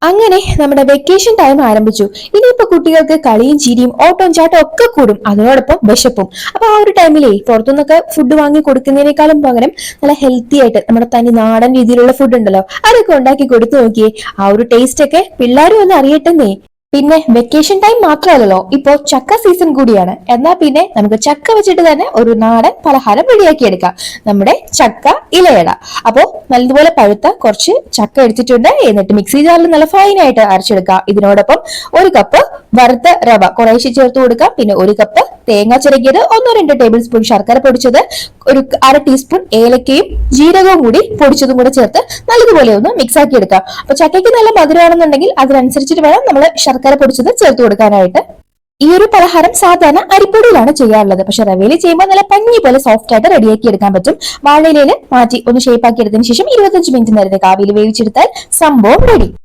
അങ്ങനെ നമ്മുടെ vacation time ആരംഭിച്ചു. ഇനിയിപ്പോ കുട്ടികൾക്ക് കളിയും ചിരിയും ഓട്ടവും ചാട്ടവും ഒക്കെ കൂടും, അതിനോടൊപ്പം വിശപ്പും. അപ്പൊ ആ ഒരു ടൈമിലേ പുറത്തുനിന്നൊക്കെ ഫുഡ് വാങ്ങി കൊടുക്കുന്നതിനേക്കാളും പകരം നല്ല ഹെൽത്തി ആയിട്ട് നമ്മുടെ തനി നാടൻ രീതിയിലുള്ള ഫുഡ് ഉണ്ടല്ലോ, അതൊക്കെ ഉണ്ടാക്കി കൊടുത്തു നോക്കിയേ. ആ ഒരു ടേസ്റ്റ് ഒക്കെ പിള്ളേരും ഒന്ന് അറിയട്ടെന്നേ. പിന്നെ വെക്കേഷൻ ടൈം മാത്രമല്ലല്ലോ, ഇപ്പോ ചക്ക സീസൺ കൂടിയാണ്. എന്നാൽ പിന്നെ നമുക്ക് ചക്ക വെച്ചിട്ട് തന്നെ ഒരു നാടൻ പലഹാരം റെഡിയാക്കി എടുക്കാം. നമ്മുടെ ചക്ക ഇലയട. അപ്പോ നല്ലതുപോലെ പഴുത്ത കുറച്ച് ചക്ക എടുത്തിട്ടുണ്ട്. എന്നിട്ട് മിക്സി ജാറിൽ നല്ല ഫൈനായിട്ട് അരച്ചെടുക്കാം. ഇതിനോടൊപ്പം ഒരു കപ്പ് വറുത്ത റവ കുറേശ്ശെ ചേർത്ത് കൊടുക്കാം. പിന്നെ ഒരു കപ്പ് തേങ്ങ ചിരകിയത്, 1-2 ടേബിൾ സ്പൂൺ ശർക്കര പൊടിച്ചത്, ഒരു അര ടീസ്പൂൺ ഏലക്കയും ജീരകവും കൂടി പൊടിച്ചതും കൂടെ ചേർത്ത് നല്ലതുപോലെ ഒന്ന് മിക്സ് ആക്കി എടുക്കാം. അപ്പൊ ചക്കയ്ക്ക് നല്ല മധുരമാണെന്നുണ്ടെങ്കിൽ അതിനനുസരിച്ചിട്ട് വേണം നമ്മൾ ശർക്കര പൊടിച്ചത് ചേർത്ത് കൊടുക്കാനായിട്ട്. ഈ ഒരു പലഹാരം സാധാരണ അരിപ്പൊടിയിലാണ് ചെയ്യാറുള്ളത്. പക്ഷെ റവയിൽ ചെയ്യുമ്പോൾ നല്ല പഞ്ഞി പോലെ സോഫ്റ്റ് ആയിട്ട് റെഡിയാക്കി എടുക്കാൻ പറ്റും. വാഴയിലയിൽ മാറ്റി ഒന്ന് ഷേപ്പ് ആക്കി എടുത്തതിന് ശേഷം 25 മിനിറ്റ് നേരത്തേക്ക് ആവിയിൽ വേവിച്ചെടുത്താൽ സംഭവം റെഡി.